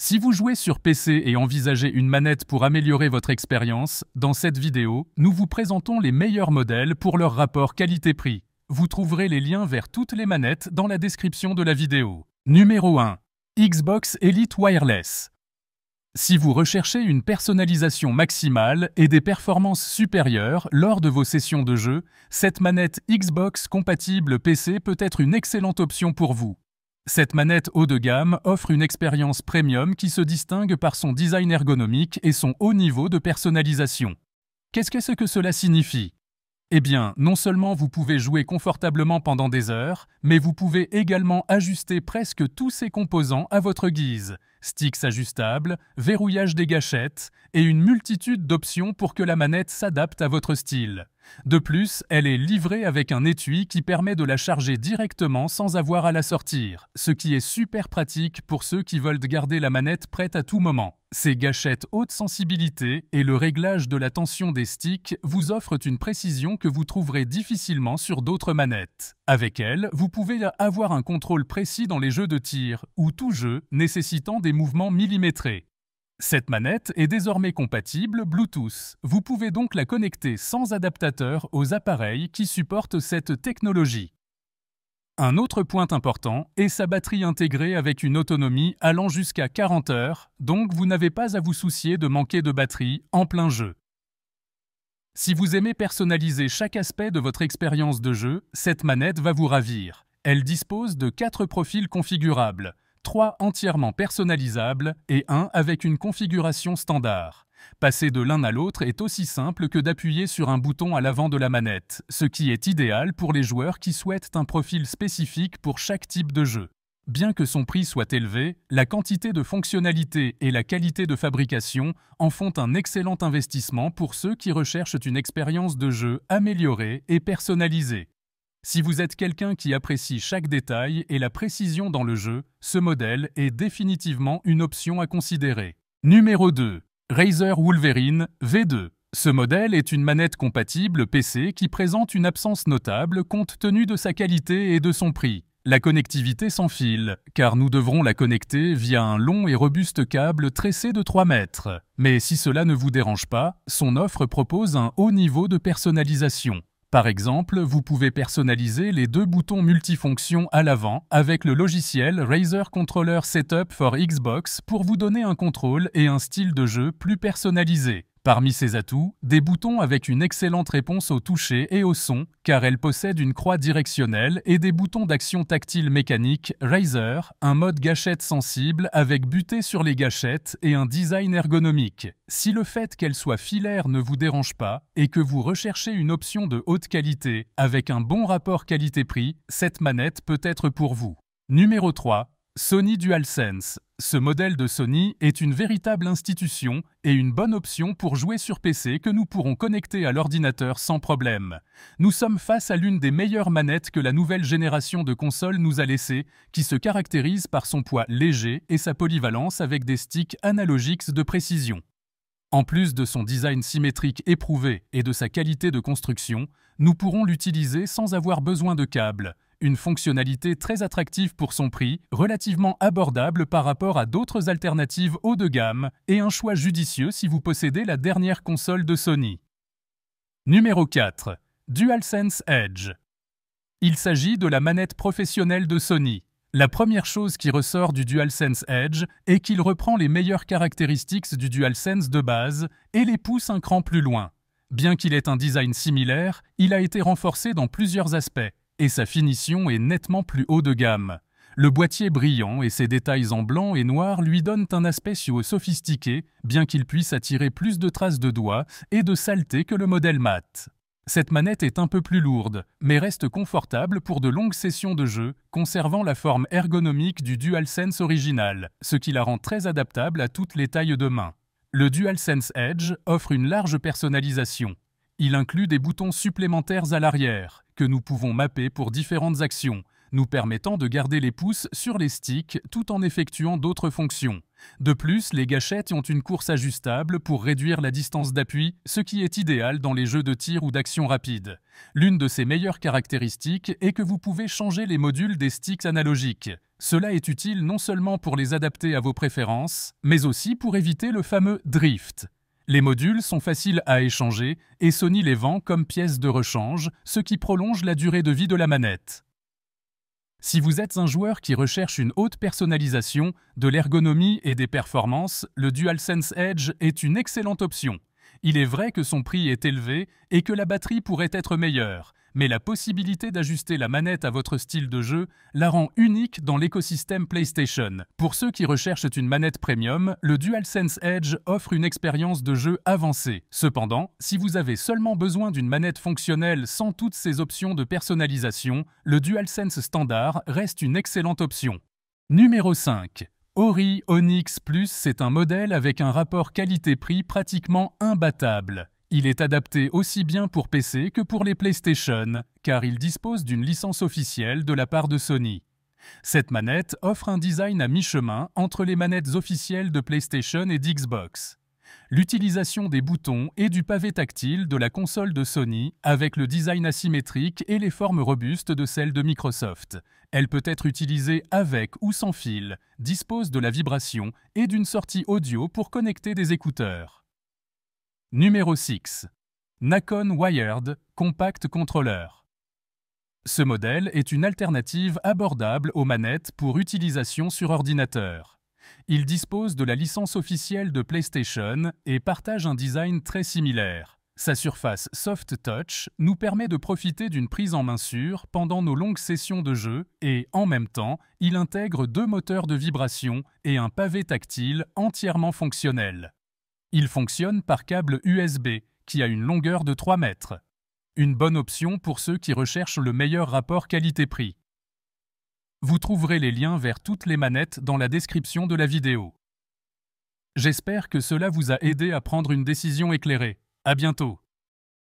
Si vous jouez sur PC et envisagez une manette pour améliorer votre expérience, dans cette vidéo, nous vous présentons les meilleurs modèles pour leur rapport qualité-prix. Vous trouverez les liens vers toutes les manettes dans la description de la vidéo. Numéro 1. Xbox Elite Wireless. Si vous recherchez une personnalisation maximale et des performances supérieures lors de vos sessions de jeu, cette manette Xbox compatible PC peut être une excellente option pour vous. Cette manette haut de gamme offre une expérience premium qui se distingue par son design ergonomique et son haut niveau de personnalisation. Qu'est-ce que cela signifie ? Eh bien, non seulement vous pouvez jouer confortablement pendant des heures, mais vous pouvez également ajuster presque tous ses composants à votre guise. Sticks ajustables, verrouillage des gâchettes et une multitude d'options pour que la manette s'adapte à votre style. De plus, elle est livrée avec un étui qui permet de la charger directement sans avoir à la sortir, ce qui est super pratique pour ceux qui veulent garder la manette prête à tout moment. Ces gâchettes haute sensibilité et le réglage de la tension des sticks vous offrent une précision que vous trouverez difficilement sur d'autres manettes. Avec elle, vous pouvez avoir un contrôle précis dans les jeux de tir ou tout jeu nécessitant des mouvements millimétrés. Cette manette est désormais compatible Bluetooth. Vous pouvez donc la connecter sans adaptateur aux appareils qui supportent cette technologie. Un autre point important est sa batterie intégrée avec une autonomie allant jusqu'à 40 heures, donc vous n'avez pas à vous soucier de manquer de batterie en plein jeu. Si vous aimez personnaliser chaque aspect de votre expérience de jeu, cette manette va vous ravir. Elle dispose de 4 profils configurables, 3 entièrement personnalisables et 1 avec une configuration standard. Passer de l'un à l'autre est aussi simple que d'appuyer sur un bouton à l'avant de la manette, ce qui est idéal pour les joueurs qui souhaitent un profil spécifique pour chaque type de jeu. Bien que son prix soit élevé, la quantité de fonctionnalités et la qualité de fabrication en font un excellent investissement pour ceux qui recherchent une expérience de jeu améliorée et personnalisée. Si vous êtes quelqu'un qui apprécie chaque détail et la précision dans le jeu, ce modèle est définitivement une option à considérer. Numéro 2. Razer Wolverine V2. Ce modèle est une manette compatible PC qui présente une absence notable compte tenu de sa qualité et de son prix. La connectivité sans fil, car nous devrons la connecter via un long et robuste câble tressé de 3 mètres. Mais si cela ne vous dérange pas, son offre propose un haut niveau de personnalisation. Par exemple, vous pouvez personnaliser les 2 boutons multifonctions à l'avant avec le logiciel Razer Controller Setup for Xbox pour vous donner un contrôle et un style de jeu plus personnalisé. Parmi ses atouts, des boutons avec une excellente réponse au toucher et au son, car elle possède une croix directionnelle et des boutons d'action tactile mécanique Razer, un mode gâchette sensible avec butée sur les gâchettes et un design ergonomique. Si le fait qu'elle soit filaire ne vous dérange pas et que vous recherchez une option de haute qualité avec un bon rapport qualité-prix, cette manette peut être pour vous. Numéro 3. Sony DualSense. Ce modèle de Sony est une véritable institution et une bonne option pour jouer sur PC que nous pourrons connecter à l'ordinateur sans problème. Nous sommes face à l'une des meilleures manettes que la nouvelle génération de consoles nous a laissées, qui se caractérise par son poids léger et sa polyvalence avec des sticks analogiques de précision. En plus de son design symétrique éprouvé et de sa qualité de construction, nous pourrons l'utiliser sans avoir besoin de câbles. Une fonctionnalité très attractive pour son prix, relativement abordable par rapport à d'autres alternatives haut de gamme et un choix judicieux si vous possédez la dernière console de Sony. Numéro 4. DualSense Edge. Il s'agit de la manette professionnelle de Sony. La première chose qui ressort du DualSense Edge est qu'il reprend les meilleures caractéristiques du DualSense de base et les pousse un cran plus loin. Bien qu'il ait un design similaire, il a été renforcé dans plusieurs aspects. Et sa finition est nettement plus haut de gamme. Le boîtier brillant et ses détails en blanc et noir lui donnent un aspect sophistiqué, bien qu'il puisse attirer plus de traces de doigts et de saleté que le modèle mat. Cette manette est un peu plus lourde, mais reste confortable pour de longues sessions de jeu, conservant la forme ergonomique du DualSense original, ce qui la rend très adaptable à toutes les tailles de main. Le DualSense Edge offre une large personnalisation. Il inclut des boutons supplémentaires à l'arrière, que nous pouvons mapper pour différentes actions, nous permettant de garder les pouces sur les sticks tout en effectuant d'autres fonctions. De plus, les gâchettes ont une course ajustable pour réduire la distance d'appui, ce qui est idéal dans les jeux de tir ou d'action rapide. L'une de ses meilleures caractéristiques est que vous pouvez changer les modules des sticks analogiques. Cela est utile non seulement pour les adapter à vos préférences, mais aussi pour éviter le fameux drift. Les modules sont faciles à échanger et Sony les vend comme pièces de rechange, ce qui prolonge la durée de vie de la manette. Si vous êtes un joueur qui recherche une haute personnalisation, de l'ergonomie et des performances, le DualSense Edge est une excellente option. Il est vrai que son prix est élevé et que la batterie pourrait être meilleure, mais la possibilité d'ajuster la manette à votre style de jeu la rend unique dans l'écosystème PlayStation. Pour ceux qui recherchent une manette premium, le DualSense Edge offre une expérience de jeu avancée. Cependant, si vous avez seulement besoin d'une manette fonctionnelle sans toutes ces options de personnalisation, le DualSense standard reste une excellente option. Numéro 5. Ori Onyx Plus, c'est un modèle avec un rapport qualité-prix pratiquement imbattable. Il est adapté aussi bien pour PC que pour les PlayStation, car il dispose d'une licence officielle de la part de Sony. Cette manette offre un design à mi-chemin entre les manettes officielles de PlayStation et d'Xbox. L'utilisation des boutons et du pavé tactile de la console de Sony avec le design asymétrique et les formes robustes de celles de Microsoft. Elle peut être utilisée avec ou sans fil, dispose de la vibration et d'une sortie audio pour connecter des écouteurs. Numéro 6. Nacon Wired Compact Controller. Ce modèle est une alternative abordable aux manettes pour utilisation sur ordinateur. Il dispose de la licence officielle de PlayStation et partage un design très similaire. Sa surface Soft Touch nous permet de profiter d'une prise en main sûre pendant nos longues sessions de jeu et, en même temps, il intègre 2 moteurs de vibration et un pavé tactile entièrement fonctionnel. Il fonctionne par câble USB, qui a une longueur de 3 mètres. Une bonne option pour ceux qui recherchent le meilleur rapport qualité-prix. Vous trouverez les liens vers toutes les manettes dans la description de la vidéo. J'espère que cela vous a aidé à prendre une décision éclairée. À bientôt.